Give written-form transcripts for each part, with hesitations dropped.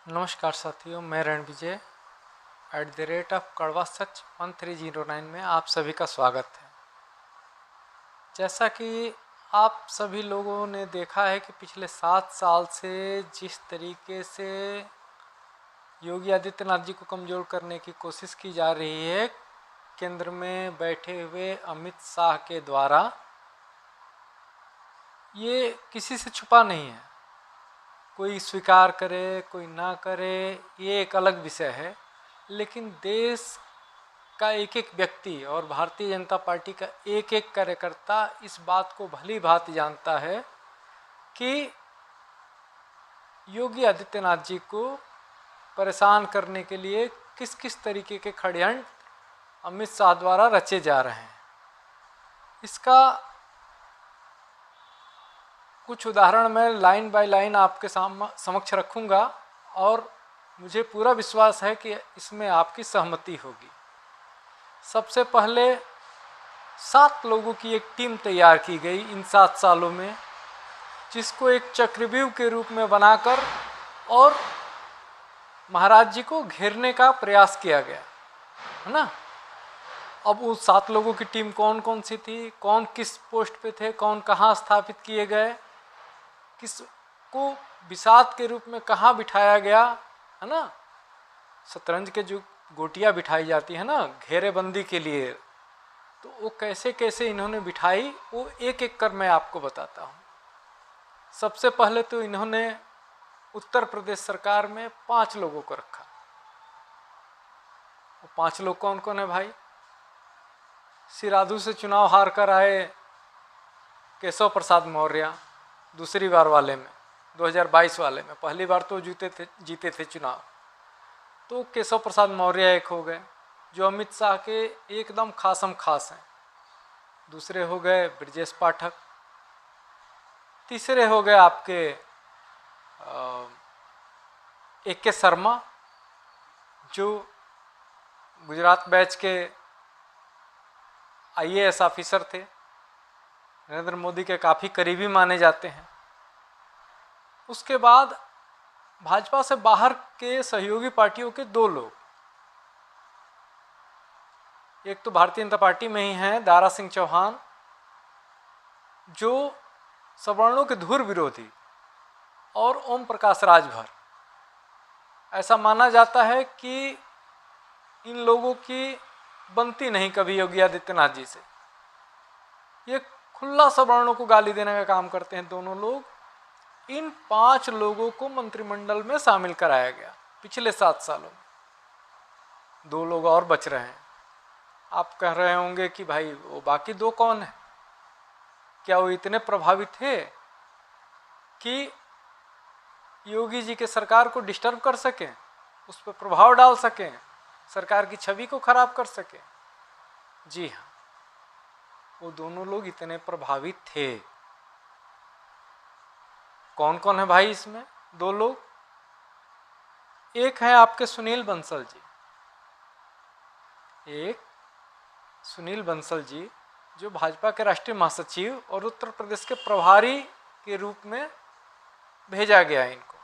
नमस्कार साथियों, मैं रण विजय @कड़वा सच 1309 में आप सभी का स्वागत है। जैसा कि आप सभी लोगों ने देखा है कि पिछले 7 साल से जिस तरीके से योगी आदित्यनाथ जी को कमज़ोर करने की कोशिश की जा रही है केंद्र में बैठे हुए अमित शाह के द्वारा, ये किसी से छुपा नहीं है। कोई स्वीकार करे कोई ना करे, ये एक अलग विषय है, लेकिन देश का एक एक व्यक्ति और भारतीय जनता पार्टी का एक एक कार्यकर्ता इस बात को भली भांति जानता है कि योगी आदित्यनाथ जी को परेशान करने के लिए किस किस तरीके के षड्यंत्र अमित शाह द्वारा रचे जा रहे हैं। इसका कुछ उदाहरण मैं लाइन बाय लाइन आपके समक्ष रखूंगा और मुझे पूरा विश्वास है कि इसमें आपकी सहमति होगी। सबसे पहले 7 लोगों की एक टीम तैयार की गई इन 7 सालों में, जिसको एक चक्रव्यूह के रूप में बनाकर और महाराज जी को घेरने का प्रयास किया गया, है ना। अब उस 7 लोगों की टीम कौन कौन सी थी, कौन किस पोस्ट पे थे, कौन कहाँ स्थापित किए गए, किसको बिसात के रूप में कहाँ बिठाया गया, है ना। शतरंज के जो गोटियाँ बिठाई जाती है ना घेरेबंदी के लिए, तो वो कैसे कैसे इन्होंने बिठाई वो एक एक कर मैं आपको बताता हूँ। सबसे पहले तो इन्होंने उत्तर प्रदेश सरकार में 5 लोगों को रखा। वो 5 लोग कौन कौन है भाई? सिराधु से चुनाव हार कर आए केशव प्रसाद मौर्य दूसरी बार वाले में, 2022 वाले में। पहली बार तो जीते थे चुनाव, तो केशव प्रसाद मौर्य एक हो गए जो अमित शाह के एकदम खासम खास हैं। दूसरे हो गए ब्रजेश पाठक। तीसरे हो गए आपके AK शर्मा जो गुजरात बैच के IAS ऑफिसर थे, नरेंद्र मोदी के काफ़ी करीबी माने जाते हैं। उसके बाद भाजपा से बाहर के सहयोगी पार्टियों के 2 लोग, एक तो भारतीय जनता पार्टी में ही हैं दारा सिंह चौहान जो सवर्णों के धुर विरोधी, और ओम प्रकाश राजभर। ऐसा माना जाता है कि इन लोगों की बनती नहीं कभी योगी आदित्यनाथ जी से। ये खुला सवर्णों को गाली देने का काम करते हैं दोनों लोग। इन 5 लोगों को मंत्रिमंडल में शामिल कराया गया पिछले 7 सालों में। 2 लोग और बच रहे हैं। आप कह रहे होंगे कि भाई वो बाकी 2 कौन है? क्या वो इतने प्रभावी थे कि योगी जी के सरकार को डिस्टर्ब कर सकें, उस पर प्रभाव डाल सकें, सरकार की छवि को खराब कर सकें? जी हाँ, वो दोनों लोग इतने प्रभावित थे। कौन कौन है भाई इसमें? 2 लोग। एक है आपके सुनील बंसल जी। एक सुनील बंसल जी जो भाजपा के राष्ट्रीय महासचिव और उत्तर प्रदेश के प्रभारी के रूप में भेजा गया। इनको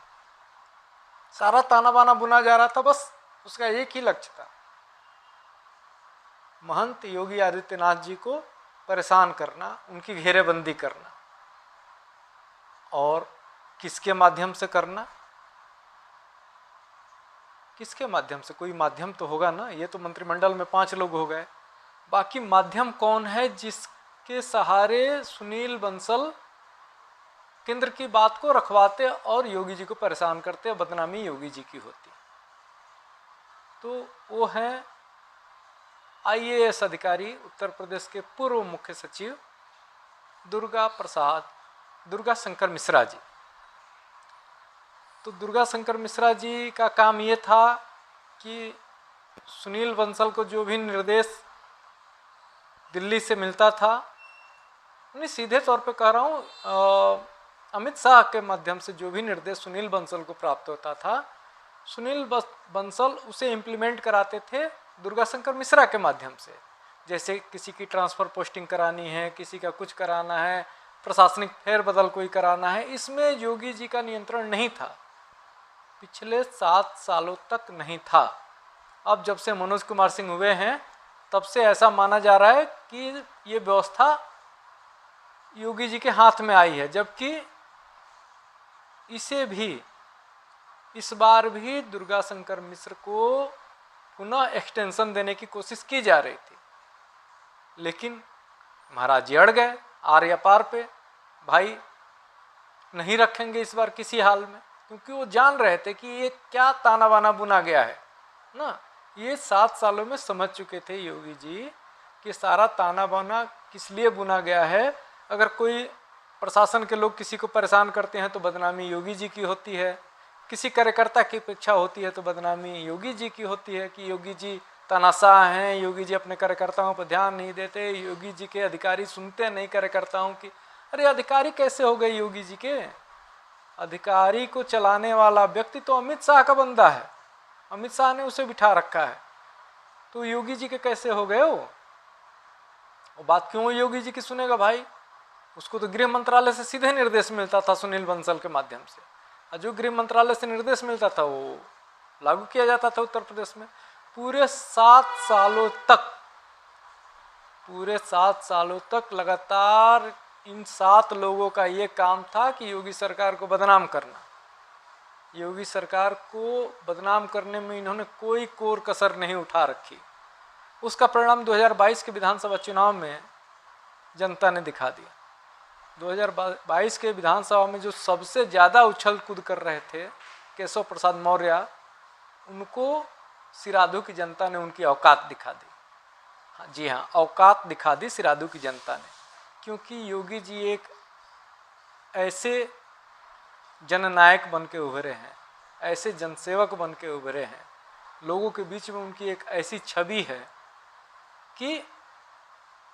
सारा ताना बाना बुना जा रहा था, बस उसका एक ही लक्ष्य था, महंत योगी आदित्यनाथ जी को परेशान करना, उनकी घेरेबंदी करना। और किसके माध्यम से करना? किसके माध्यम से? कोई माध्यम तो होगा ना। ये तो मंत्रिमंडल में 5 लोग हो गए, बाकी माध्यम कौन है जिसके सहारे सुनील बंसल केंद्र की बात को रखवाते और योगी जी को परेशान करते, बदनामी योगी जी की होती? तो वो है IAS अधिकारी उत्तर प्रदेश के पूर्व मुख्य सचिव दुर्गा शंकर मिश्रा जी। तो दुर्गा शंकर मिश्रा जी का काम ये था कि सुनील बंसल को जो भी निर्देश दिल्ली से मिलता था, नहीं सीधे तौर पे कह रहा हूँ, अमित शाह के माध्यम से जो भी निर्देश सुनील बंसल को प्राप्त होता था, सुनील बंसल उसे इम्प्लीमेंट कराते थे दुर्गा शंकर मिश्रा के माध्यम से। जैसे किसी की ट्रांसफ़र पोस्टिंग करानी है, किसी का कुछ कराना है, प्रशासनिक फेरबदल कोई कराना है, इसमें योगी जी का नियंत्रण नहीं था। पिछले 7 सालों तक नहीं था। अब जब से मनोज कुमार सिंह हुए हैं तब से ऐसा माना जा रहा है कि ये व्यवस्था योगी जी के हाथ में आई है, जबकि इसे भी इस बार भी दुर्गा शंकर मिश्र को पुनः एक्सटेंशन देने की कोशिश की जा रही थी, लेकिन महाराज जी अड़ गए आर्य पार पे। भाई नहीं रखेंगे इस बार किसी हाल में, क्योंकि वो जान रहे थे कि ये क्या ताना बाना बुना गया है ना। ये 7 सालों में समझ चुके थे योगी जी कि सारा ताना बाना किस लिए बुना गया है। अगर कोई प्रशासन के लोग किसी को परेशान करते हैं तो बदनामी योगी जी की होती है, किसी कार्यकर्ता की अपेक्षा होती है तो बदनामी योगी जी की होती है कि योगी जी तानाशाह हैं, योगी जी अपने कार्यकर्ताओं पर ध्यान नहीं देते, योगी जी के अधिकारी सुनते नहीं कार्यकर्ताओं की। अरे अधिकारी कैसे हो गए योगी जी के? अधिकारी को चलाने वाला व्यक्ति तो अमित शाह का बंदा है, अमित शाह ने उसे बिठा रखा है, तो योगी जी के कैसे हो गए वो बात क्यों योगी जी की सुनेगा भाई? उसको तो गृह मंत्रालय से सीधे निर्देश मिलता था सुनील बंसल के माध्यम से, और जो गृह मंत्रालय से निर्देश मिलता था वो लागू किया जाता था उत्तर प्रदेश में। पूरे 7 सालों तक लगातार इन 7 लोगों का ये काम था कि योगी सरकार को बदनाम करना। योगी सरकार को बदनाम करने में इन्होंने कोई कोर कसर नहीं उठा रखी। उसका परिणाम 2022 के विधानसभा चुनाव में जनता ने दिखा दिया। 2022 के विधानसभा में जो सबसे ज़्यादा उछल कूद कर रहे थे केशव प्रसाद मौर्य, उनको सिराधु की जनता ने उनकी औकात दिखा दी। हाँ जी हाँ, औकात दिखा दी सिराधु की जनता ने, क्योंकि योगी जी एक ऐसे जननायक बन के उभरे हैं, ऐसे जनसेवक बन के उभरे हैं, लोगों के बीच में उनकी एक ऐसी छवि है कि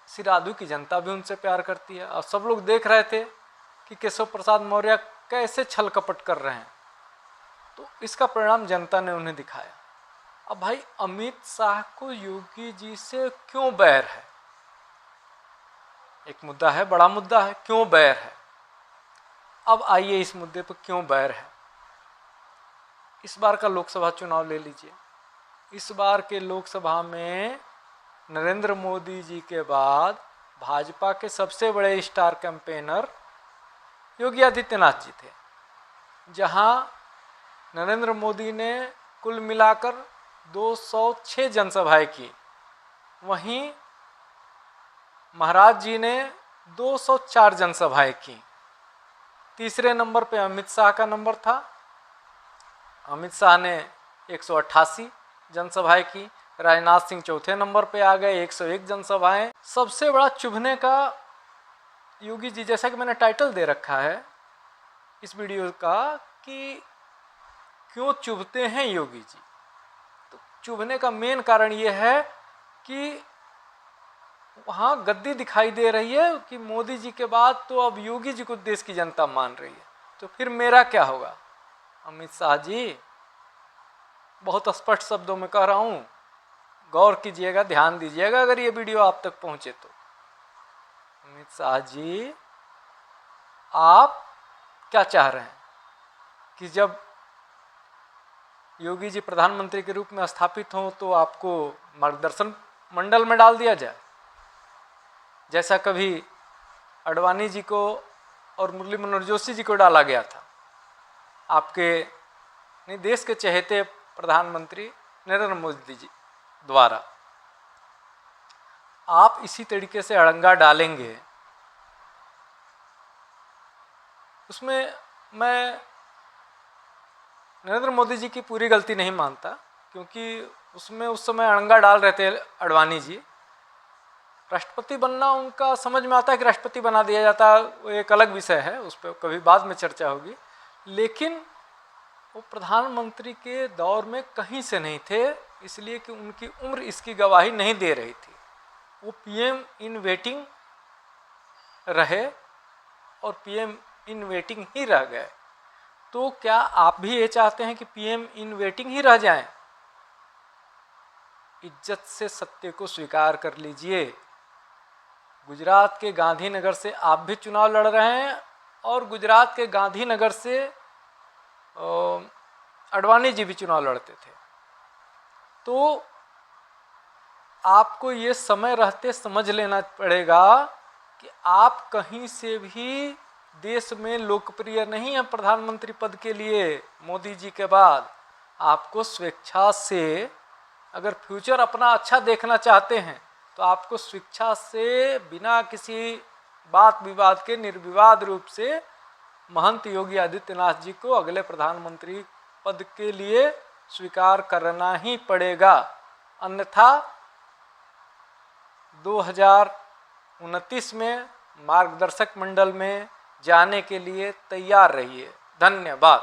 सिराधु की जनता भी उनसे प्यार करती है। और सब लोग देख रहे थे कि केशव प्रसाद मौर्य कैसे छल कपट कर रहे हैं, तो इसका परिणाम जनता ने उन्हें दिखाया। अब भाई अमित शाह को योगी जी से क्यों बैर है? एक मुद्दा है, बड़ा मुद्दा है, क्यों बैर है? अब आइए इस मुद्दे पर क्यों बैर है। इस बार का लोकसभा चुनाव ले लीजिए। इस बार के लोकसभा में नरेंद्र मोदी जी के बाद भाजपा के सबसे बड़े स्टार कैंपेनर योगी आदित्यनाथ जी थे। जहां नरेंद्र मोदी ने कुल मिलाकर 206 जनसभाएं की, वहीं महाराज जी ने 204 जनसभाएं की। तीसरे नंबर पे अमित शाह का नंबर था। अमित शाह ने 188 जनसभाएं की। राजनाथ सिंह चौथे नंबर पे आ गए, 101 जनसभाएं। सबसे बड़ा चुभने का योगी जी, जैसा कि मैंने टाइटल दे रखा है इस वीडियो का कि क्यों चुभते हैं योगी जी, तो चुभने का मेन कारण ये है कि वहाँ गद्दी दिखाई दे रही है कि मोदी जी के बाद तो अब योगी जी को देश की जनता मान रही है, तो फिर मेरा क्या होगा? अमित शाह जी, बहुत स्पष्ट शब्दों में कह रहा हूँ, गौर कीजिएगा, ध्यान दीजिएगा अगर ये वीडियो आप तक पहुँचे तो। अमित शाह जी, आप क्या चाह रहे हैं कि जब योगी जी प्रधानमंत्री के रूप में स्थापित हों तो आपको मार्गदर्शन मंडल में डाल दिया जाए, जैसा कभी अडवाणी जी को और मुरली मनोहर जोशी जी को डाला गया था आपके देश के चहेते प्रधानमंत्री नरेंद्र मोदी जी द्वारा? आप इसी तरीके से अड़ंगा डालेंगे, उसमें मैं नरेंद्र मोदी जी की पूरी गलती नहीं मानता, क्योंकि उसमें उस समय अड़ंगा डाल रहे थे अडवाणी जी। राष्ट्रपति बनना उनका समझ में आता है कि राष्ट्रपति बना दिया जाता, वो एक अलग विषय है, उस पर कभी बाद में चर्चा होगी। लेकिन वो प्रधानमंत्री के दौर में कहीं से नहीं थे, इसलिए कि उनकी उम्र इसकी गवाही नहीं दे रही थी। वो पीएम इन वेटिंग रहे और पीएम इन वेटिंग ही रह गए। तो क्या आप भी ये चाहते हैं कि पीएम इन वेटिंग ही रह जाएं? इज्जत से सत्य को स्वीकार कर लीजिए। गुजरात के गांधीनगर से आप भी चुनाव लड़ रहे हैं और गुजरात के गांधीनगर से आडवाणी जी भी चुनाव लड़ते थे। तो आपको ये समय रहते समझ लेना पड़ेगा कि आप कहीं से भी देश में लोकप्रिय नहीं है प्रधानमंत्री पद के लिए मोदी जी के बाद। आपको स्वेच्छा से, अगर फ्यूचर अपना अच्छा देखना चाहते हैं तो आपको स्वेच्छा से बिना किसी बात विवाद के निर्विवाद रूप से महंत योगी आदित्यनाथ जी को अगले प्रधानमंत्री पद के लिए स्वीकार करना ही पड़ेगा, अन्यथा 2029 में मार्गदर्शक मंडल में जाने के लिए तैयार रहिए। धन्यवाद।